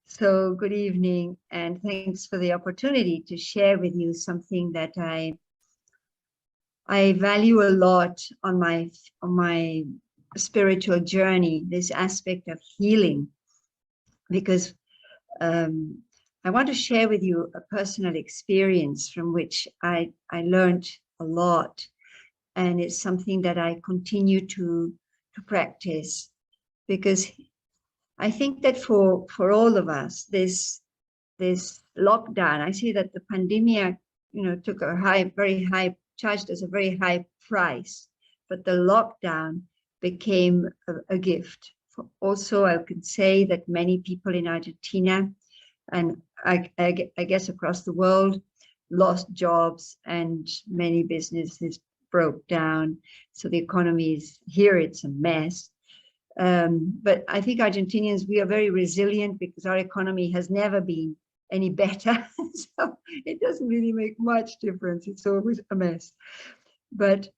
So good evening, and thanks for the opportunity to share with you something that I value a lot on my spiritual journey, this aspect of healing, because I want to share with you a personal experience from which I learned a lot, and it's something that I continue to practice, because I think that for all of us, this lockdown, I see that the pandemic, took a very high, charged us a very high price, but the lockdown became a gift. Also, I can say that many people in Argentina, and I guess across the world, lost jobs, and many businesses broke down. So the economy is here, it's a mess. But I think Argentinians, we are very resilient because our economy has never been any better. So it doesn't really make much difference. It's always a mess. But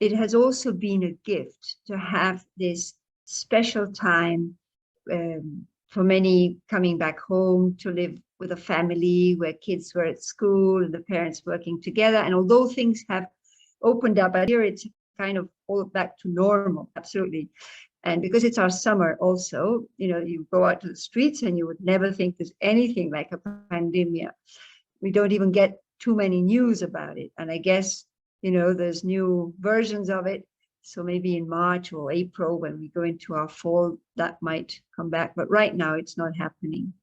it has also been a gift to have this special time for many coming back home to live with a family where kids were at school and the parents working together. And although things have opened up, but here it's kind of all back to normal, absolutely. And because it's our summer also, you go out to the streets and you would never think there's anything like a pandemic. We don't even get too many news about it. And I guess, there's new versions of it. So maybe in March or April, when we go into our fall, that might come back. But right now it's not happening.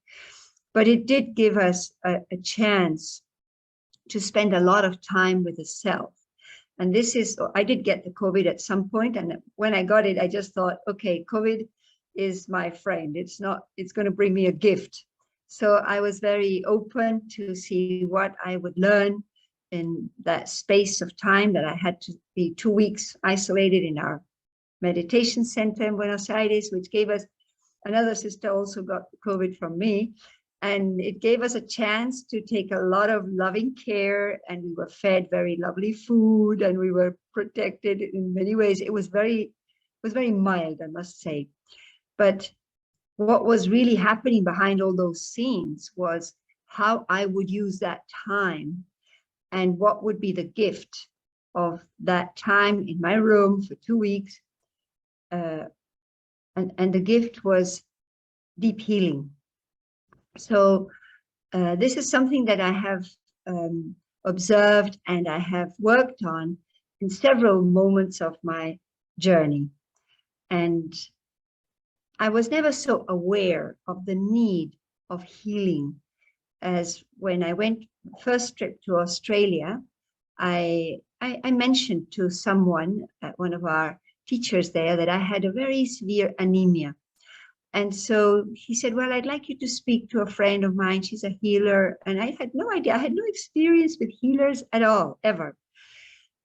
But it did give us a chance to spend a lot of time with the self. And this is, I did get the COVID at some point, and when I got it, I just thought, okay, COVID is my friend. It's going to bring me a gift. So I was very open to see what I would learn in that space of time that I had to be 2 weeks isolated in our meditation center in Buenos Aires, which gave us, another sister also got COVID from me. And it gave us a chance to take a lot of loving care, and we were fed very lovely food, and we were protected in many ways. It was very mild, I must say. But what was really happening behind all those scenes was how I would use that time and what would be the gift of that time in my room for 2 weeks. And the gift was deep healing. So this is something that I have observed and I have worked on in several moments of my journey. And I was never so aware of the need of healing as when I went first trip to Australia. I mentioned to someone, one of our teachers there, that I had a very severe anemia. And so he said, well, I'd like you to speak to a friend of mine. She's a healer. And I had no idea. I had no experience with healers at all, ever.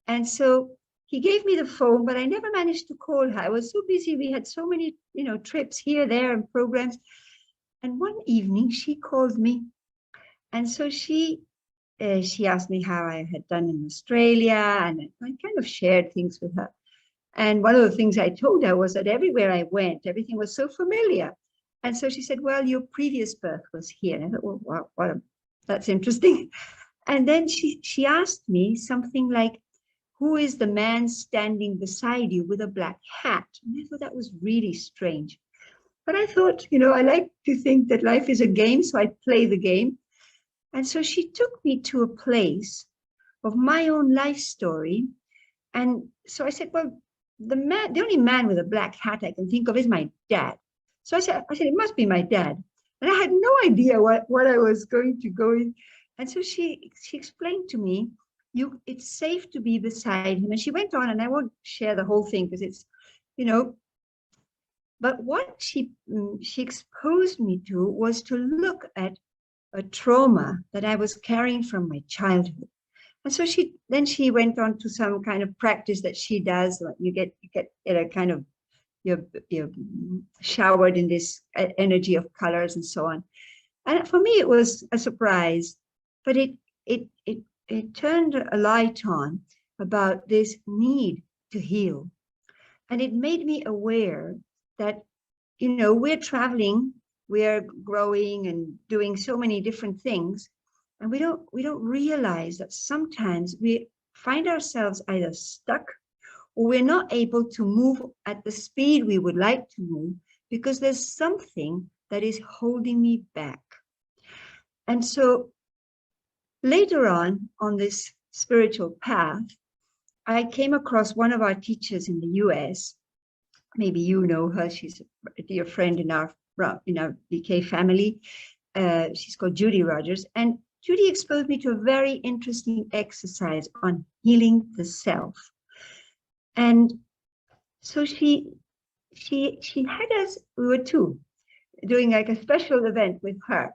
And so he gave me the phone, but I never managed to call her. I was so busy. We had so many, trips here, there, and programs. And one evening she called me. And so she asked me how I had done in Australia. And I kind of shared things with her. And one of the things I told her was that everywhere I went, everything was so familiar. And so she said, well, your previous birth was here. And I thought, well, wow, that's interesting. And then she asked me something like, who is the man standing beside you with a black hat? And I thought that was really strange. But I thought, I like to think that life is a game, so I'd play the game. And so she took me to a place of my own life story. And so I said, well, the only man with a black hat I can think of is my dad. So I said, it must be my dad. And I had no idea what I was going to go in. And so she explained to me, it's safe to be beside him. And she went on, and I won't share the whole thing because it's, but what she exposed me to was to look at a trauma that I was carrying from my childhood. And so she went on to some kind of practice that she does. Like you get a kind of, you're showered in this energy of colors and so on. And for me, it was a surprise, but it turned a light on about this need to heal. And it made me aware that, we're traveling we are growing and doing so many different things, and we don't realize that sometimes we find ourselves either stuck or we're not able to move at the speed we would like to move because there's something that is holding me back. And so later on this spiritual path, I came across one of our teachers in the US. Maybe you know her. She's a dear friend in our BK family. She's called Judy Rogers. And Judy exposed me to a very interesting exercise on healing the self. And so she had us, we were two, doing like a special event with her.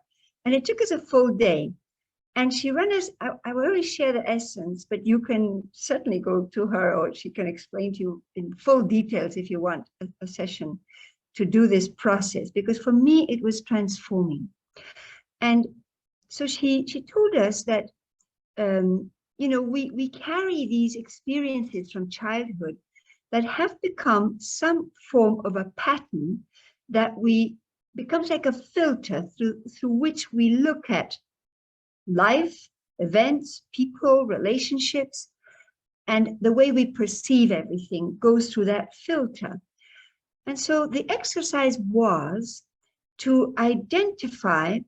And it took us a full day. And she ran us, I will only share the essence, but you can certainly go to her or she can explain to you in full details if you want a session to do this process, because for me, it was transforming. And so she told us that, we carry these experiences from childhood that have become some form of a pattern that becomes like a filter through which we look at life, events, people, relationships, and the way we perceive everything goes through that filter. And so the exercise was to identify,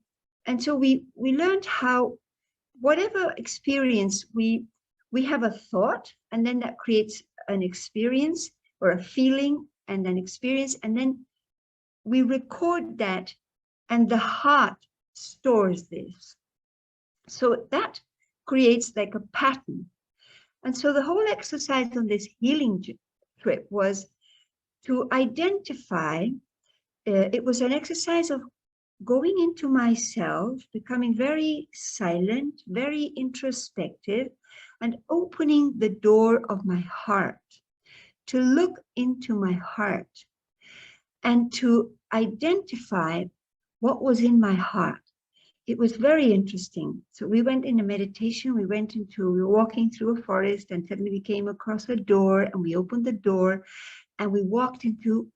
and so we learned how whatever experience we have a thought, and then that creates an experience or a feeling and an experience, and then we record that, and the heart stores this. So that creates like a pattern. And so the whole exercise on this healing trip was to identify, it was an exercise of going into myself, becoming very silent, very introspective, and opening the door of my heart, to look into my heart and to identify what was in my heart. It was very interesting. So we went in a meditation, we were walking through a forest, and suddenly we came across a door, and we opened the door and we walked into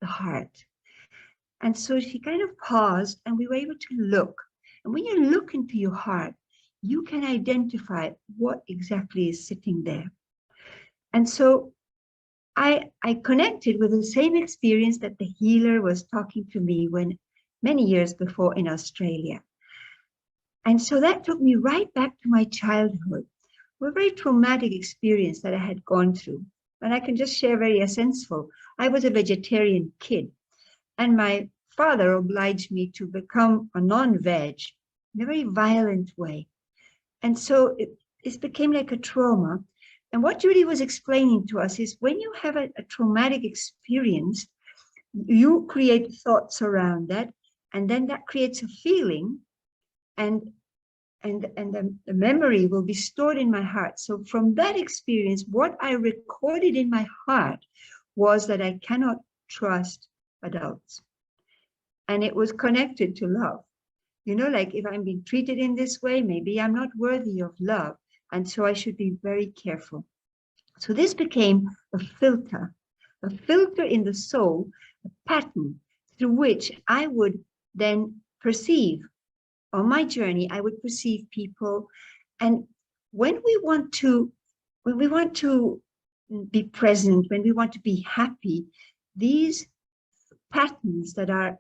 the heart. And so she kind of paused and we were able to look. And when you look into your heart, you can identify what exactly is sitting there. And so I connected with the same experience that the healer was talking to me many years before in Australia. And so that took me right back to my childhood, a very traumatic experience that I had gone through. And I can just share very essential. I was a vegetarian kid, and my father obliged me to become a non-veg in a very violent way. And so it became like a trauma. And what Judy was explaining to us is when you have a traumatic experience, you create thoughts around that, and then that creates a feeling, and the memory will be stored in my heart. So from that experience, what I recorded in my heart was that I cannot trust adults. And it was connected to love. Like if I'm being treated in this way, maybe I'm not worthy of love. And so I should be very careful. So this became a filter in the soul, a pattern through which I would then perceive. On my journey, I would perceive people. And when we want to be present, when we want to be happy, these patterns that are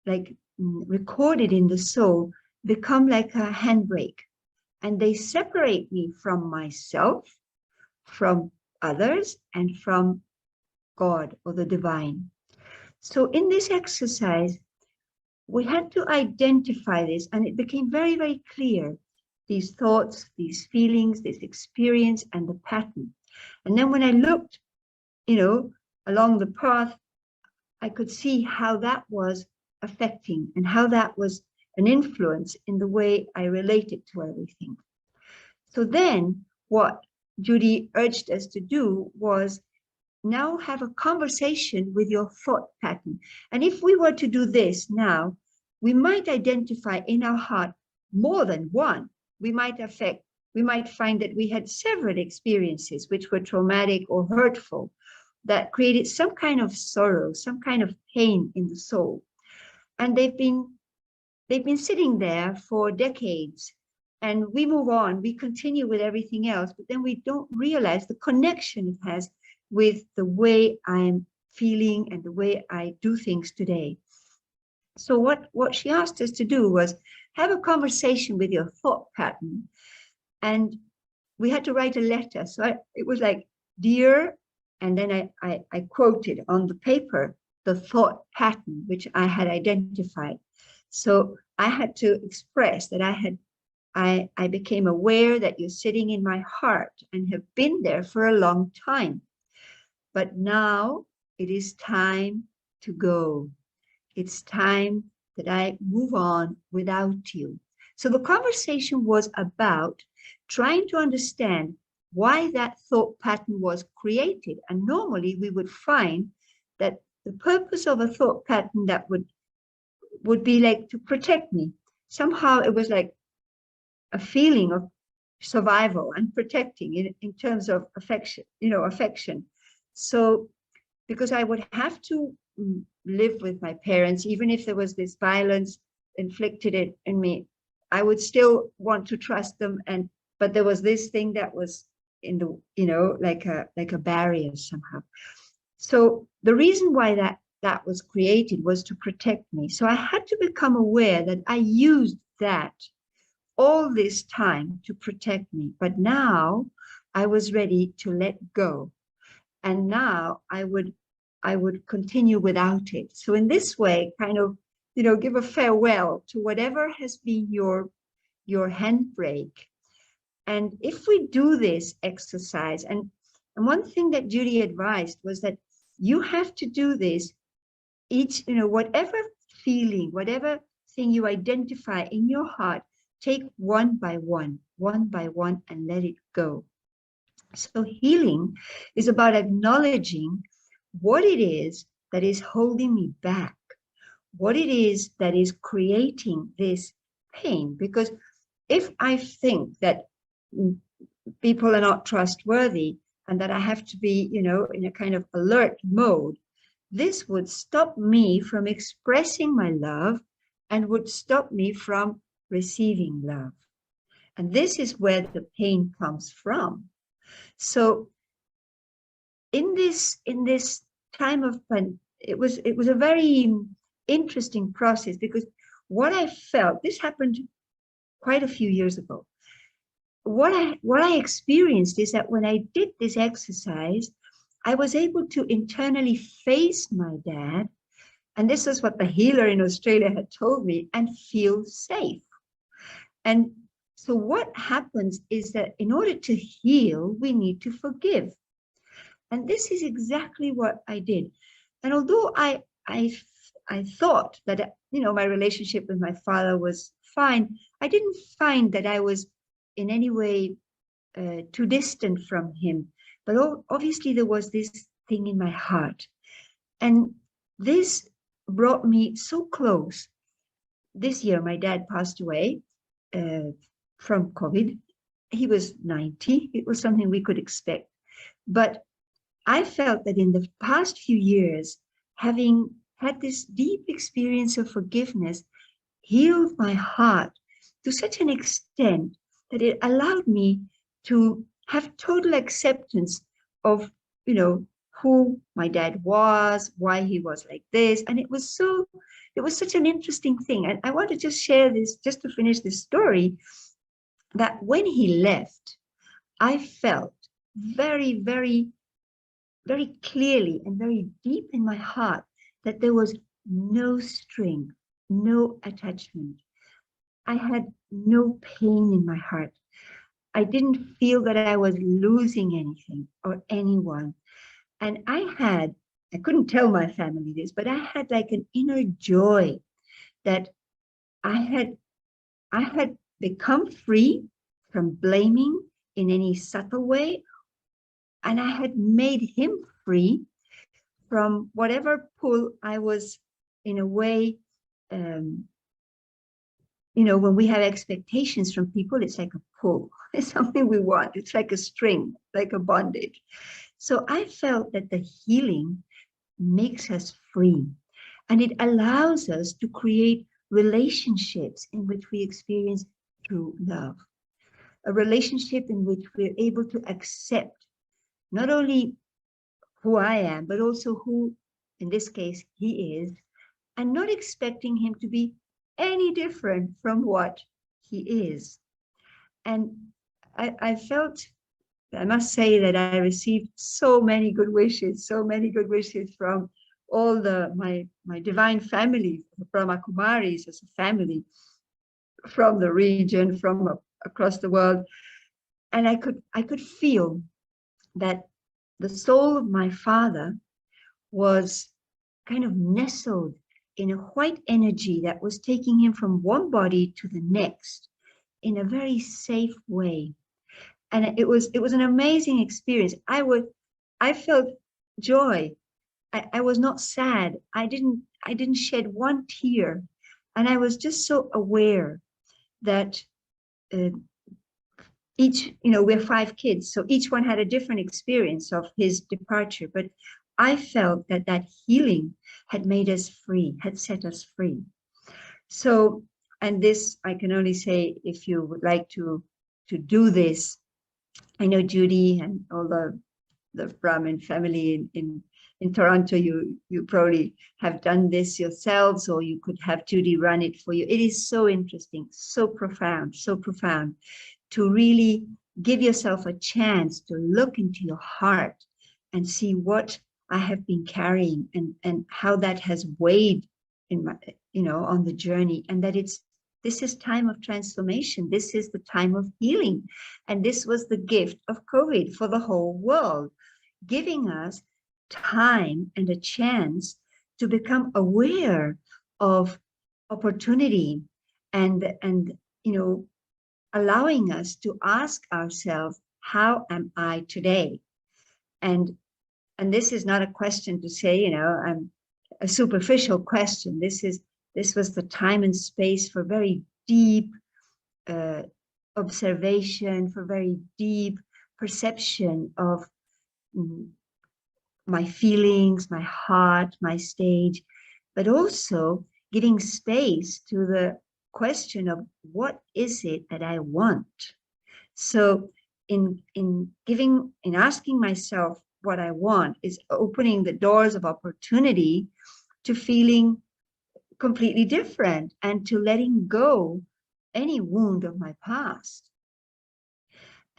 like recorded in the soul become like a handbrake, and they separate me from myself, from others, and from God or the divine. So in this exercise, we had to identify this, and it became very, very clear, these thoughts, these feelings, this experience, and the pattern. And then when I looked, along the path, I could see how that was affecting and how that was an influence in the way I related to everything. So then what Judy urged us to do was now have a conversation with your thought pattern. And if we were to do this now, we might identify in our heart more than one. We might find that we had several experiences which were traumatic or hurtful that created some kind of sorrow, some kind of pain in the soul. and they've been sitting there for decades. And we move on, we continue with everything else, but then we don't realize the connection it has with the way I'm feeling and the way I do things today. So what she asked us to do was have a conversation with your thought pattern. And we had to write a letter. So it was like, dear, and then I quoted on the paper the thought pattern, which I had identified. So I had to express that I became aware that you're sitting in my heart and have been there for a long time. But now it is time to go. It's time that I move on without you. So the conversation was about trying to understand why that thought pattern was created. And normally we would find that the purpose of a thought pattern that would be like to protect me. Somehow it was like a feeling of survival and protecting in terms of affection, affection. So because I would have to live with my parents, even if there was this violence inflicted in me, I would still want to trust them. But there was this thing that was in the, like a barrier somehow. So the reason why that was created was to protect me. So I had to become aware that I used that all this time to protect me. But now I was ready to let go. And now I would continue without it. So in this way, kind of, give a farewell to whatever has been your handbrake. And if we do this exercise, and one thing that Judy advised was that you have to do this each, whatever feeling, whatever thing you identify in your heart, take one by one, and let it go. So healing is about acknowledging what it is that is holding me back, what it is that is creating this pain. Because if I think that people are not trustworthy and that I have to be, in a kind of alert mode, this would stop me from expressing my love and would stop me from receiving love. And this is where the pain comes from. So in this time of pain, it was a very interesting process, because what I felt, this happened quite a few years ago. What I experienced is that when I did this exercise, I was able to internally face my dad, and this is what the healer in Australia had told me, and feel safe. And so what happens is that in order to heal, we need to forgive. And this is exactly what I did. And although I thought that, my relationship with my father was fine, I didn't find that I was in any way too distant from him. But obviously there was this thing in my heart. And this brought me so close. This year, my dad passed away from COVID. He was 90. It was something we could expect. But I felt that in the past few years, having had this deep experience of forgiveness, healed my heart to such an extent that it allowed me to have total acceptance of, who my dad was, why he was like this. And it was such an interesting thing. And I want to just share this, just to finish this story, that when he left, I felt very, very, very clearly and very deep in my heart that there was no string, no attachment. I had no pain in my heart. I didn't feel that I was losing anything or anyone. And I couldn't tell my family this, but I had like an inner joy that I had become free from blaming in any subtle way. And I had made him free from whatever pull I was, in a way, when we have expectations from people, it's like a pull. It's something we want. It's like a string, like a bondage. So I felt that the healing makes us free. And it allows us to create relationships in which we experience true love, a relationship in which we're able to accept not only who I am, but also who, in this case, he is, and not expecting him to be any different from what he is. And I felt, I must say that I received so many good wishes from all my divine family, the Brahma Kumaris as a family, from the region, from across the world. And I could feel that the soul of my father was kind of nestled in a white energy that was taking him from one body to the next in a very safe way. And it was an amazing experience. I felt joy. I was not sad. I didn't shed one tear. And I was just so aware that each, we're 5 kids, so each one had a different experience of his departure. But I felt that that healing had made us free, had set us free. So, and this, I can only say, if you would like to do this, I know Judy and all the Brahmin family in Toronto, you probably have done this yourselves, or you could have Judy run it for you. It is so interesting, so profound to really give yourself a chance to look into your heart and see what I have been carrying and how that has weighed in my, on the journey, and that this is time of transformation. This is the time of healing. And this was the gift of COVID for the whole world, giving us time and a chance to become aware of opportunity and allowing us to ask ourselves, how am I today? And this is not a question to say, I'm a superficial question. This was the time and space for very deep observation, for very deep perception of my feelings, my heart, my stage, but also giving space to the question of what is it that I want. So in asking myself what I want is opening the doors of opportunity to feeling completely different and to letting go any wound of my past.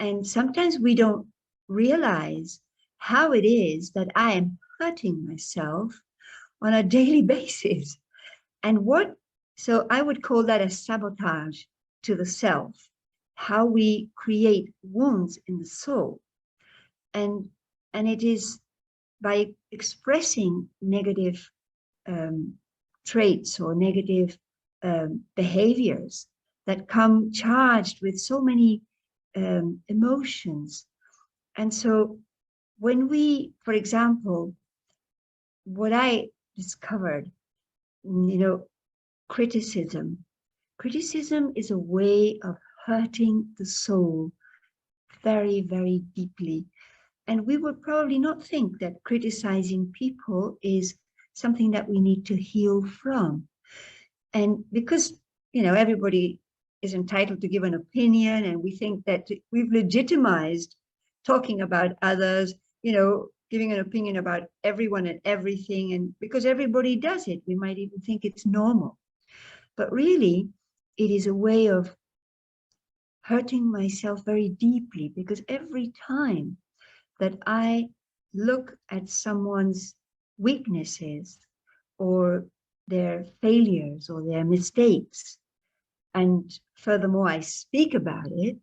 And sometimes we don't realize how it is that I am hurting myself on a daily basis. And so I would call that a sabotage to the self, how we create wounds in the soul. And it is by expressing negative traits or negative behaviors that come charged with so many emotions. And so when we, for example, what I discovered, criticism is a way of hurting the soul very, very deeply. And we would probably not think that criticizing people is something that we need to heal from. And because, everybody is entitled to give an opinion, and we think that we've legitimized talking about others, giving an opinion about everyone and everything. And because everybody does it, we might even think it's normal. But really, it is a way of hurting myself very deeply, because every time that I look at someone's weaknesses or their failures or their mistakes, and furthermore, I speak about it,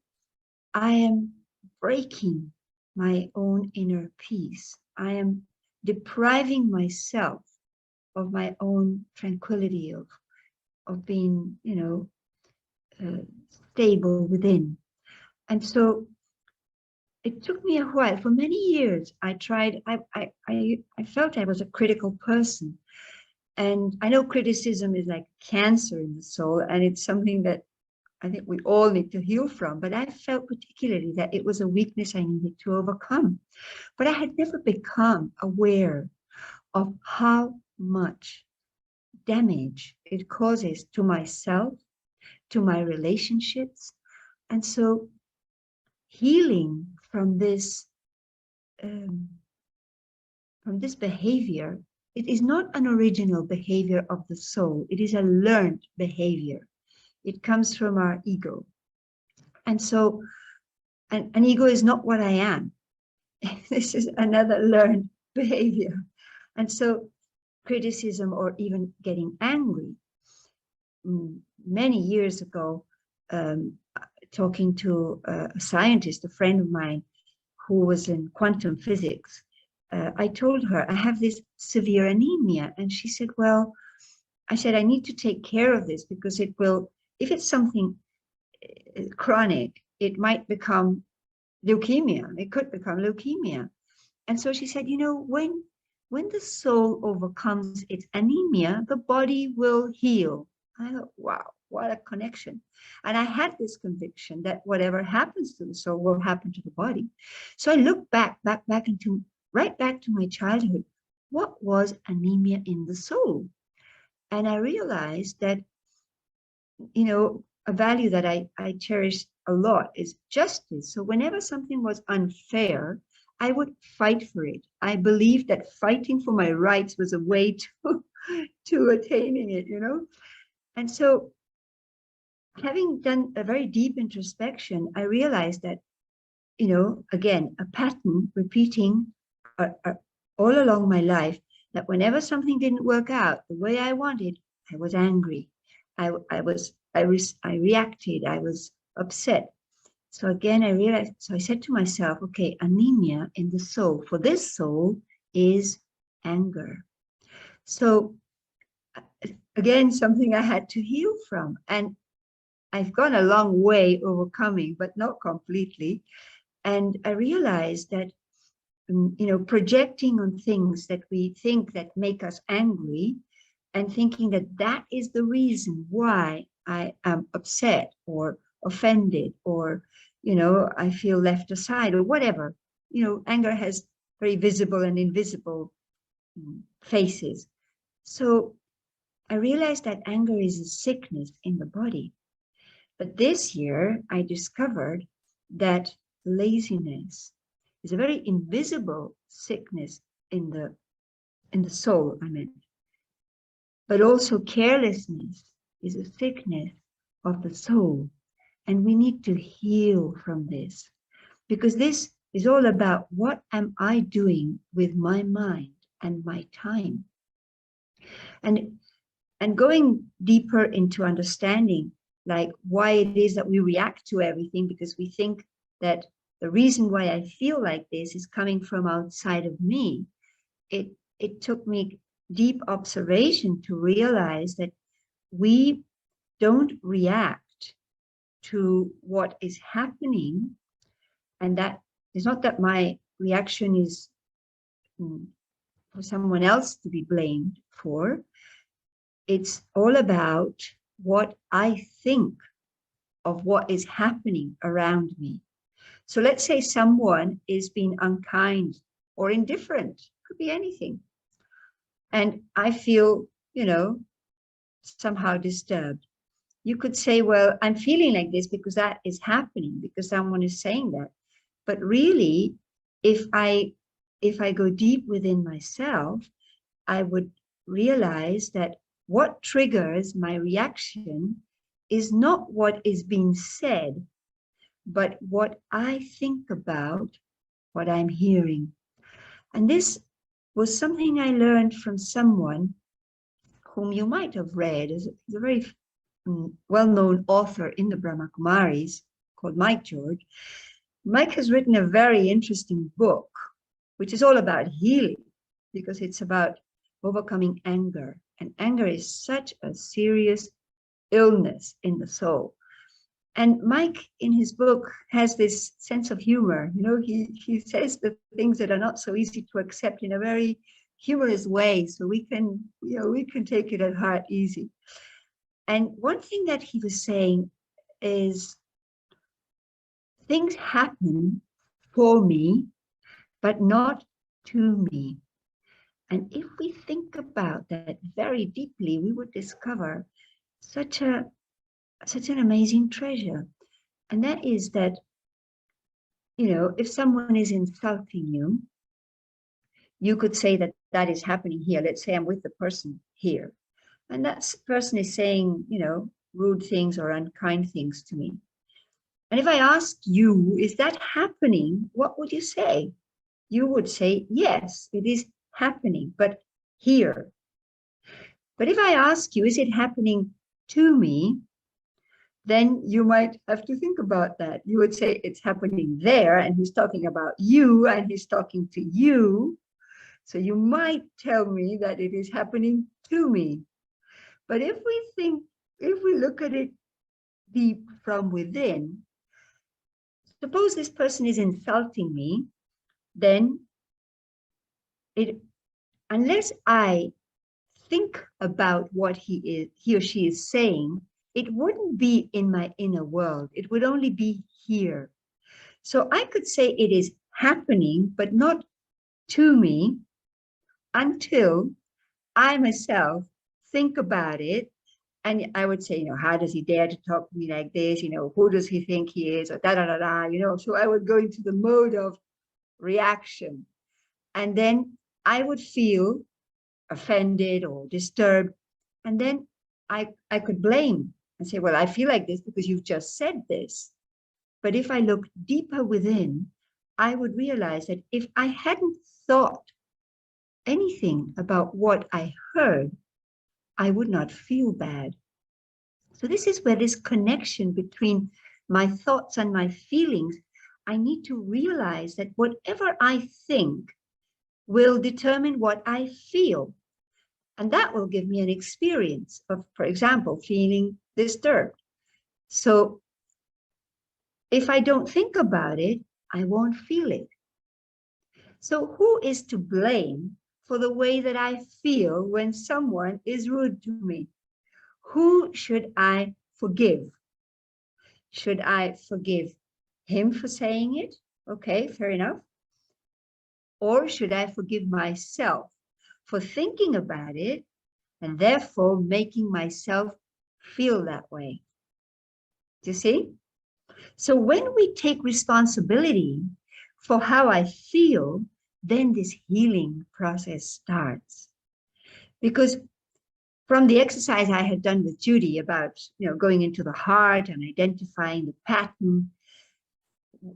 I am breaking my own inner peace. I am depriving myself of my own tranquility, of being, stable within. And so it took me a while. For many years, I tried, I felt I was a critical person. And I know criticism is like cancer in the soul, and it's something that I think we all need to heal from. But I felt particularly that it was a weakness I needed to overcome. But I had never become aware of how much damage it causes to myself, to my relationships. And so healing from this behavior, it is not an original behavior of the soul. It is a learned behavior. It comes from our ego. And so an ego is not what I am. This is another learned behavior. And so criticism or even getting angry. Many years ago, talking to a scientist, a friend of mine who was in quantum physics, I told her I have this severe anemia. And she said, well, I said, I need to take care of this because it will, if it's something chronic, it might become leukemia. It could become leukemia. And so she said, you know, when the soul overcomes its anemia, the body will heal. I thought, wow, what a connection. And I had this conviction that whatever happens to the soul will happen to the body. So I looked back into, right back to my childhood. What was anemia in the soul? And I realized that, you know, a value that I cherish a lot is justice. So whenever something was unfair, I would fight for it. I believed that fighting for my rights was a way to attaining it, you know. And so having done a very deep introspection, I realized that, you know, again, a pattern repeating all along my life, that whenever something didn't work out the way I wanted, I was angry. I reacted. I was upset. So again, I realized, so I said to myself, okay, anemia in the soul, for this soul is anger. So again, something I had to heal from. And I've gone a long way overcoming, but not completely. And I realized that, you know, projecting on things that we think that make us angry and thinking that that is the reason why I am upset or offended, or, you know, I feel left aside or whatever. You know, anger has very visible and invisible faces. So I realized that anger is a sickness in the body. But this year I discovered that laziness is a very invisible sickness in the soul, I meant. But also carelessness is a sickness of the soul. And we need to heal from this, because this is all about what am I doing with my mind and my time. And going deeper into understanding like why it is that we react to everything, because we think that the reason why I feel like this is coming from outside of me. It took me deep observation to realize that we don't react to what is happening, and that is not that my reaction is for someone else to be blamed for. It's all about what I think of what is happening around me. So let's say someone is being unkind or indifferent, could be anything. And I feel, you know, somehow disturbed. You could say, well, I'm feeling like this because that is happening, because someone is saying that. But really, if I go deep within myself, I would realize that what triggers my reaction is not what is being said, but what I think about what I'm hearing. And this was something I learned from someone whom you might have read. He's a very well-known author in the Brahma Kumaris called Mike George. Mike has written a very interesting book, which is all about healing, because it's about overcoming anger. And anger is such a serious illness in the soul. And Mike, in his book, has this sense of humor. You know, he says the things that are not so easy to accept in a very humorous way, so we can, you know, we can take it at heart easy. And one thing that he was saying is, things happen for me, but not to me. And if we think about that very deeply, we would discover such an amazing treasure. And that is that, if someone is insulting you, you could say that that is happening here. Let's say I'm with the person here, and that person is saying, rude things or unkind things to me. And if I ask you, is that happening? What would you say? You would say, yes, it is happening, but here. But if I ask you, is it happening to me? Then you might have to think about that. You would say it's happening there, and he's talking about you, and he's talking to you. So you might tell me that it is happening to me. But if we look at it deep from within, suppose this person is insulting me, then unless I think about what he or she is saying, it wouldn't be in my inner world. It would only be here. So I could say it is happening, but not to me, until I myself think about it. And I would say, how does he dare to talk to me like this? Who does he think he is? Or da da da da. So I would go into the mode of reaction, and then I would feel offended or disturbed, and then I could blame and say, well, I feel like this because you've just said this. But if I look deeper within, I would realize that if I hadn't thought anything about what I heard, I would not feel bad. So this is where this connection between my thoughts and my feelings, I need to realize that whatever I think will determine what I feel. And that will give me an experience of, for example, feeling disturbed. So if I don't think about it, I won't feel it. So who is to blame for the way that I feel when someone is rude to me? Who should I forgive? Should I forgive him for saying it? Okay, fair enough. Or should I forgive myself for thinking about it and therefore making myself feel that way? Do you see? So when we take responsibility for how I feel, then this healing process starts. Because from the exercise I had done with Judy about, going into the heart and identifying the pattern,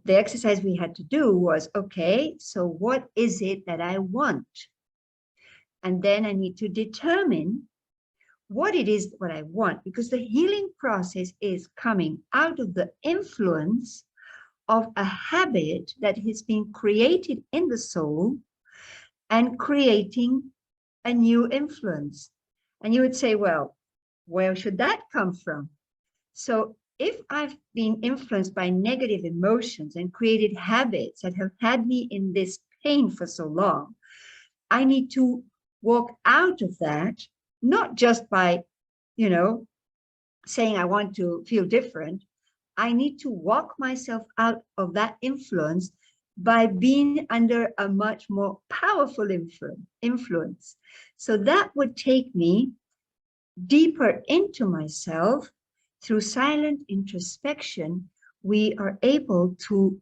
the exercise we had to do was, okay, so what is it that I want? And then I need to determine what it is what I want, because the healing process is coming out of the influence of a habit that has been created in the soul and creating a new influence. And you would say, well, where should that come from? So if I've been influenced by negative emotions and created habits that have had me in this pain for so long, I need to walk out of that, not just by, saying I want to feel different. I need to walk myself out of that influence by being under a much more powerful influence. So that would take me deeper into myself. Through silent introspection, we are able to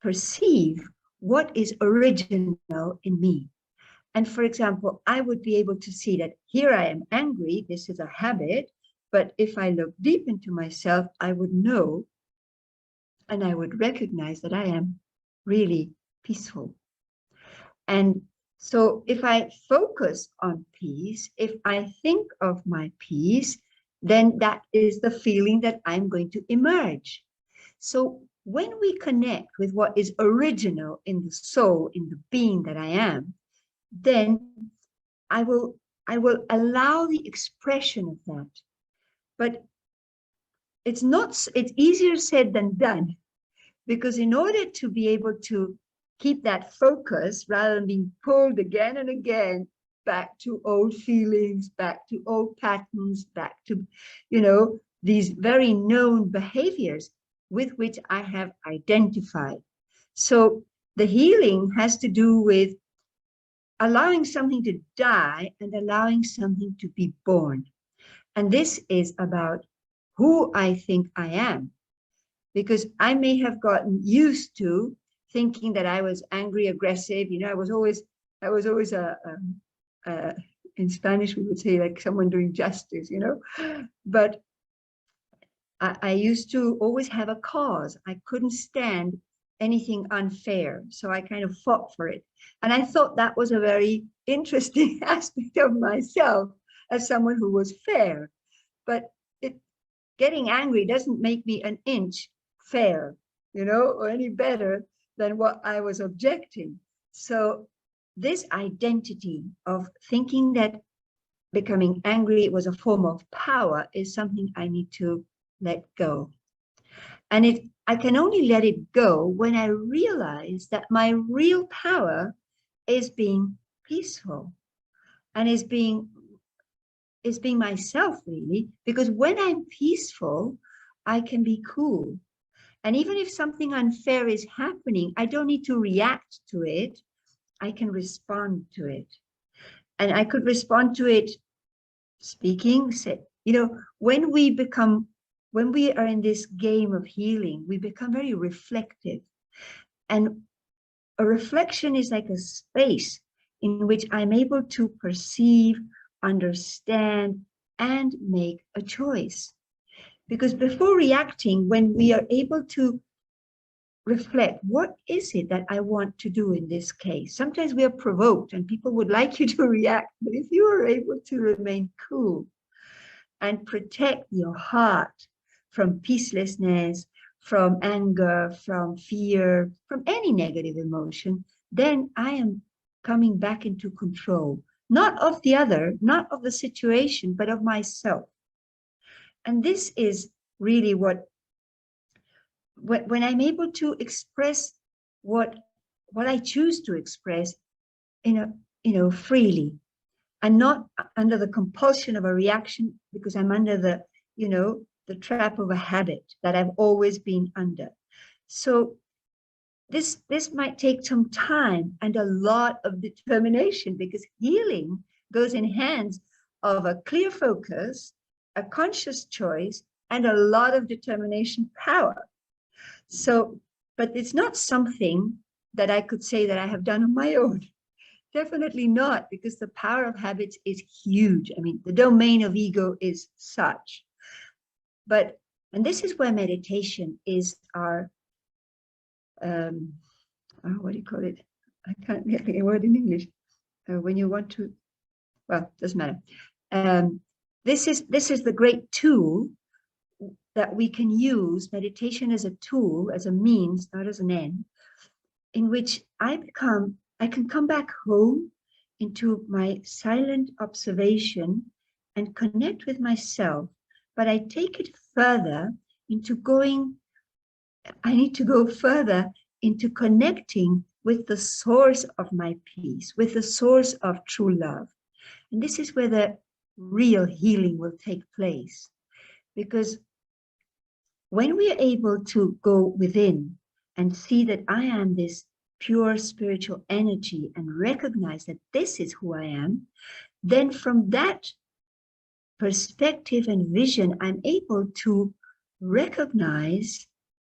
perceive what is original in me. And for example, I would be able to see that here I am angry, this is a habit, but if I look deep into myself, I would know and I would recognize that I am really peaceful. And so if I focus on peace, if I think of my peace, then that is the feeling that I'm going to emerge. So when we connect with what is original in the soul, in the being that I am, then I will allow the expression of that. But it's easier said than done, because in order to be able to keep that focus rather than being pulled again and again back to old feelings, back to old patterns, back to, these very known behaviors with which I have identified. So the healing has to do with allowing something to die and allowing something to be born. And this is about who I think I am, because I may have gotten used to thinking that I was angry, aggressive. You know, I was always in Spanish, we would say like someone doing justice, you know, but I used to always have a cause. I couldn't stand anything unfair. So I kind of fought for it. And I thought that was a very interesting aspect of myself as someone who was fair. But getting angry doesn't make me an inch fair, you know, or any better than what I was objecting. So this identity of thinking that becoming angry was a form of power is something I need to let go. And I can only let it go when I realize that my real power is being peaceful and is being myself, really, because when I'm peaceful, I can be cool. And even if something unfair is happening, I don't need to react to it. I can respond to it. And I could respond to it speaking, say, you know, when we are in this game of healing, we become very reflective. And a reflection is like a space in which I'm able to perceive, understand, and make a choice. Because before reacting, when we are able to reflect, what is it that I want to do in this case? Sometimes we are provoked and people would like you to react, but if you are able to remain cool and protect your heart from peacelessness, from anger, from fear, from any negative emotion, then I am coming back into control, not of the other, not of the situation, but of myself. And this is really what when I'm able to express what I choose to express freely, and not under the compulsion of a reaction, because I'm under the trap of a habit that I've always been under. So this might take some time and a lot of determination, because healing goes in hands of a clear focus, a conscious choice, and a lot of determination power. So, but it's not something that I could say that I have done on my own. Definitely not, because the power of habits is huge. I mean, the domain of ego is such. And this is where meditation is our, what do you call it? I can't get the word in English. When you want to, well, doesn't matter. This is the great tool that we can use, meditation as a tool, as a means, not as an end, in which I can come back home into my silent observation and connect with myself, but I take it further into I need to go further into connecting with the source of my peace, with the source of true love. And this is where the real healing will take place. Because when we are able to go within and see that I am this pure spiritual energy and recognize that this is who I am, then from that perspective and vision, I'm able to recognize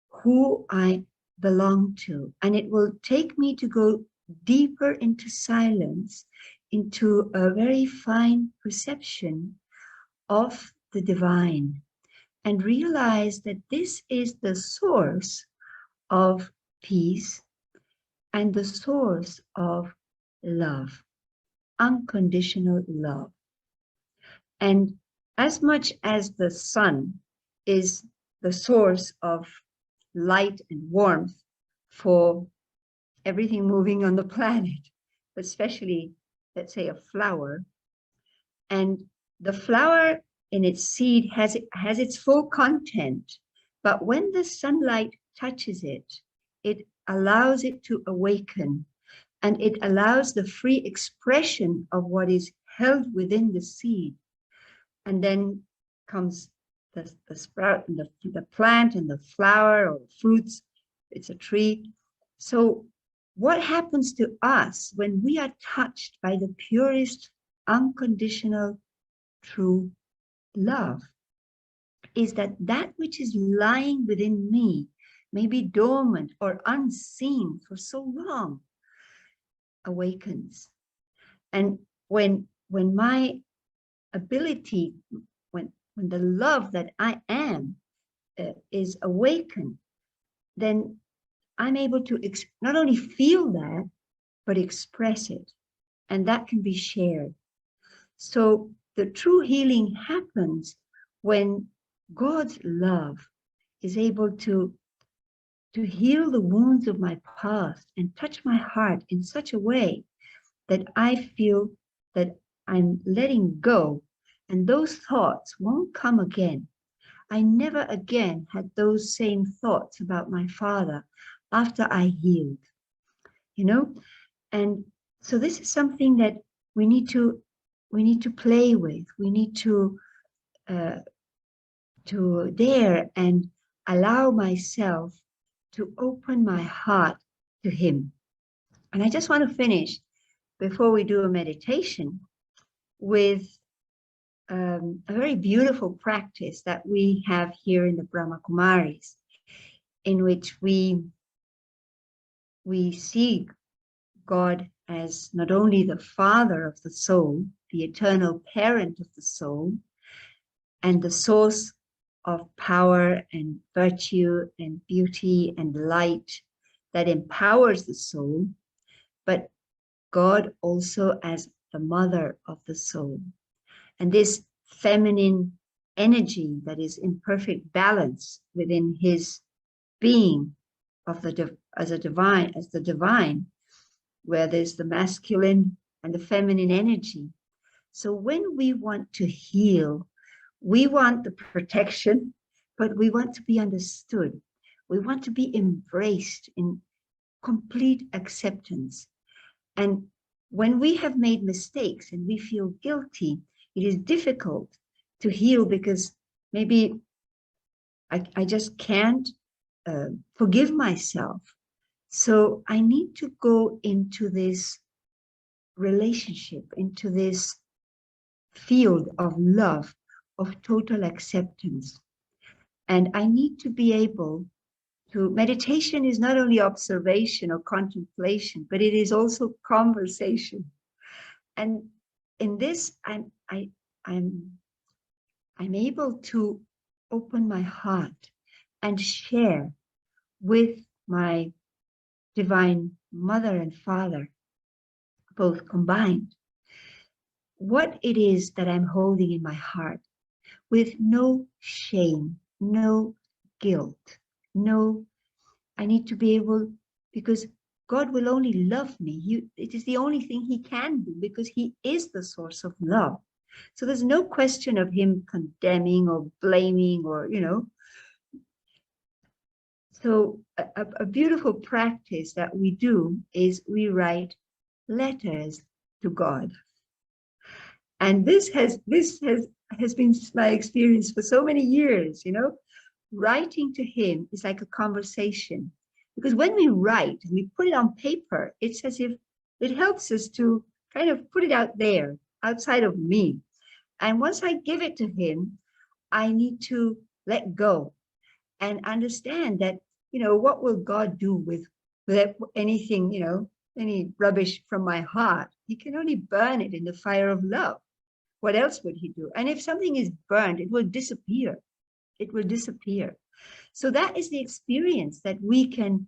who I belong to. And it will take me to go deeper into silence, into a very fine perception of the divine, and realize that this is the source of peace and the source of love, unconditional love. And as much as the sun is the source of light and warmth for everything moving on the planet, especially, let's say, a flower, and the flower in its seed has its full content, but when the sunlight touches it, it allows it to awaken, and it allows the free expression of what is held within the seed. And then comes the sprout and the plant and the flower or fruits. It's a tree. So what happens to us when we are touched by the purest, unconditional, true love is that that which is lying within me, may be dormant or unseen for so long, awakens. And when my ability, when the love that I am is awakened, then I'm able to not only feel that, but express it. And that can be shared. So the true healing happens when God's love is able to heal the wounds of my past and touch my heart in such a way that I feel that I'm letting go, and those thoughts won't come again. I never again had those same thoughts about my father after I healed, you know? And so this is something that we need to play with. We need to dare and allow myself to open my heart to him. And I just want to finish before we do a meditation with a very beautiful practice that we have here in the Brahma Kumaris, in which we see God as not only the father of the soul, the eternal parent of the soul, and the source of power and virtue and beauty and light that empowers the soul, but God also as the mother of the soul. And this feminine energy that is in perfect balance within his being of as the divine, where there's the masculine and the feminine energy. So when we want to heal, we want the protection, but we want to be understood. We want to be embraced in complete acceptance. And when we have made mistakes and we feel guilty, it is difficult to heal because maybe I just can't forgive myself. So I need to go into this relationship, into this field of love, of total acceptance. And I need to be able to, meditation is not only observation or contemplation, but it is also conversation. And in this, I'm able to open my heart and share with my divine mother and father, both combined, what it is that I'm holding in my heart, with no shame, no guilt, no, I need to be able, because God will only love me. It is the only thing he can do, because he is the source of love. So there's no question of him condemning or blaming or, you know. So a beautiful practice that we do is we write letters to God. And this has been my experience for so many years, you know. Writing to him is like a conversation, because when we write, we put it on paper, it's as if it helps us to kind of put it out there, outside of me. And once I give it to him, I need to let go and understand that, you know, what will God do with anything, you know, any rubbish from my heart? He can only burn it in the fire of love. What else would he do? And if something is burned, it will disappear. It will disappear. So that is the experience that we can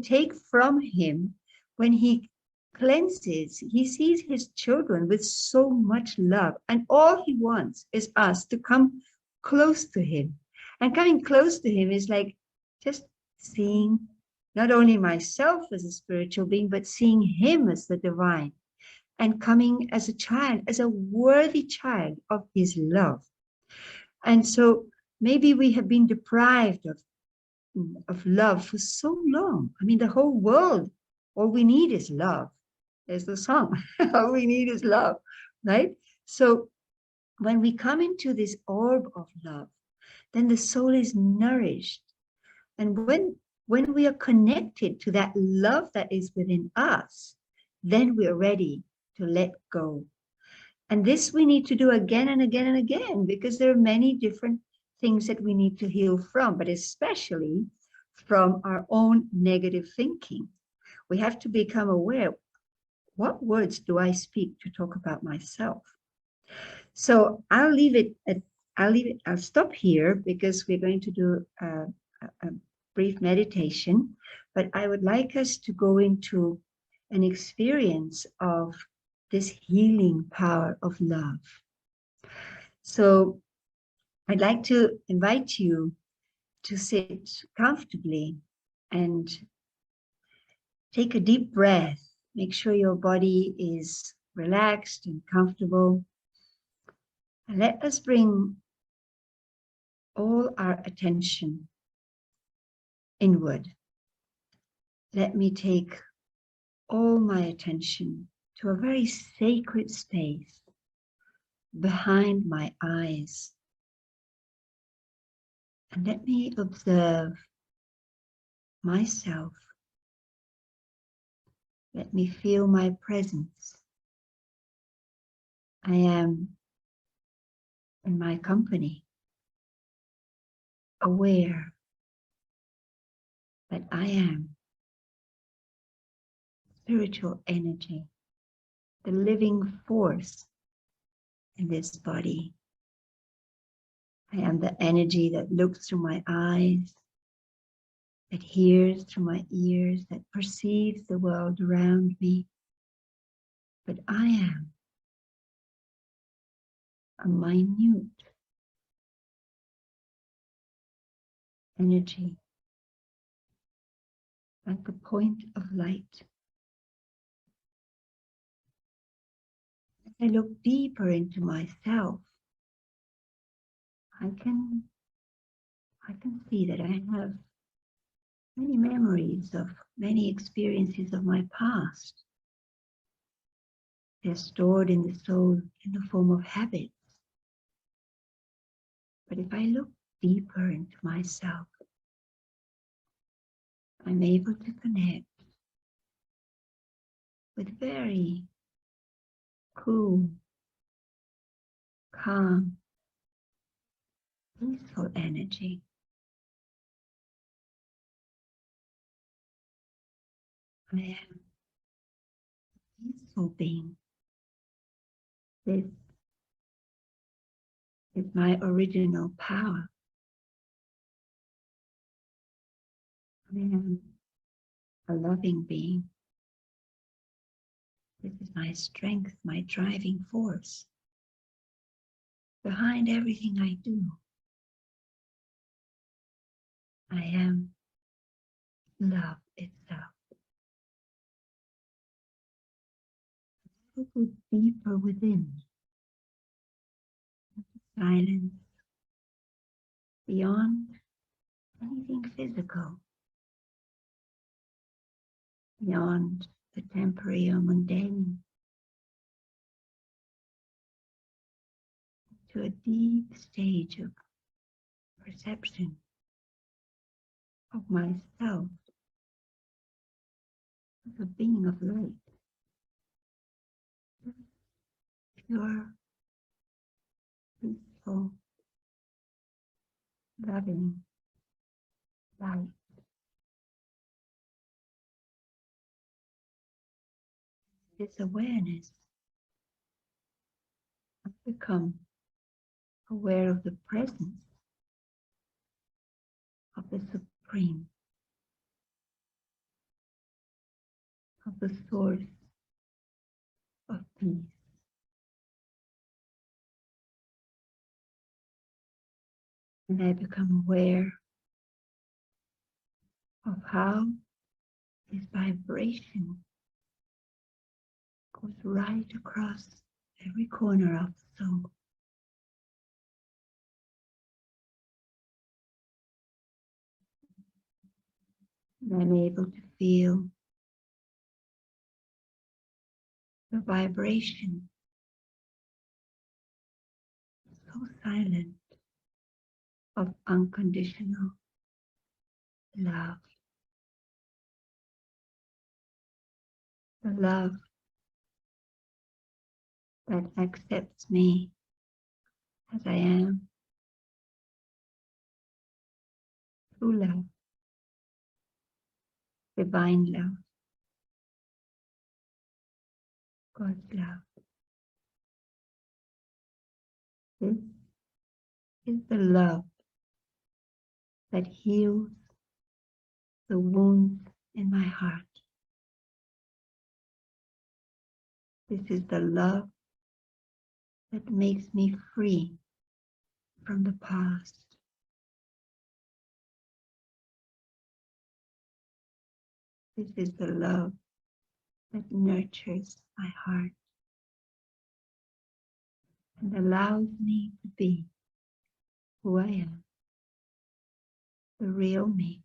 take from him when he cleanses. He sees his children with so much love, and all he wants is us to come close to him. And coming close to him is like just seeing not only myself as a spiritual being, but seeing him as the divine, and coming as a child, as a worthy child of his love. And so maybe we have been deprived of love for so long. I mean, the whole world, all we need is love. There's the song, all we need is love, right? So when we come into this orb of love, then the soul is nourished. And when when we are connected to that love that is within us, then we are ready to let go. And this we need to do again and again and again, because there are many different things that we need to heal from, but especially from our own negative thinking. We have to become aware, what words do I speak to talk about myself? So I'll stop here, because we're going to do a brief meditation, but I would like us to go into an experience of this healing power of love. So I'd like to invite you to sit comfortably and take a deep breath. Make sure your body is relaxed and comfortable. And let us bring all our attention inward. Let me take all my attention to a very sacred space behind my eyes. And let me observe myself. Let me feel my presence. I am in my company, aware that I am spiritual energy, the living force in this body. I am the energy that looks through my eyes, that hears through my ears, that perceives the world around me. But I am a minute energy, like a point of light. As I look deeper into myself, I can see that I have many memories of many experiences of my past. They're stored in the soul in the form of habits. But if I look deeper into myself, I'm able to connect with very cool, calm, peaceful energy. I am a peaceful being. This is my original power. I am a loving being. This is my strength, my driving force. Behind everything I do, I am love itself. I go deeper within, silence, beyond anything physical, beyond the temporary or mundane, to a deep stage of perception of myself as a being of light, pure, peaceful, loving light. This awareness, I've become aware of the presence of the Supreme, of the source of peace. And I become aware of how this vibration goes right across every corner of the soul. And I'm able to feel the vibration so silent of unconditional love. the love that accepts me as I am, true love, divine love, God's love. This is the love that heals the wounds in my heart. This is the love that makes me free from the past. This is the love that nurtures my heart and allows me to be who I am, the real me.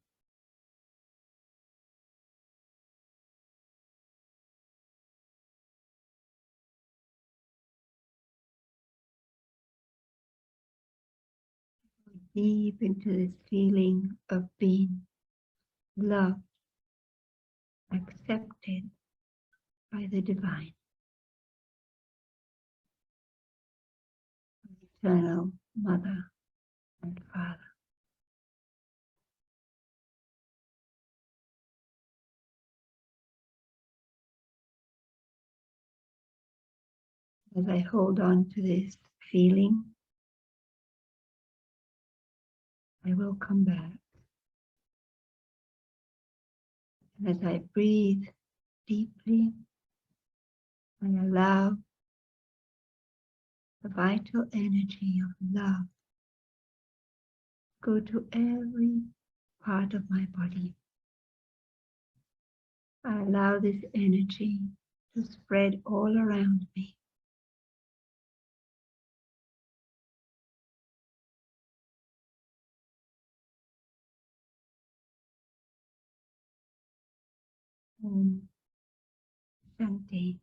Deep into this feeling of being loved, accepted by the divine, eternal Mother and Father. As I hold on to this feeling, I will come back. And as I breathe deeply, I allow the vital energy of love go to every part of my body. I allow this energy to spread all around me. Om Shanti.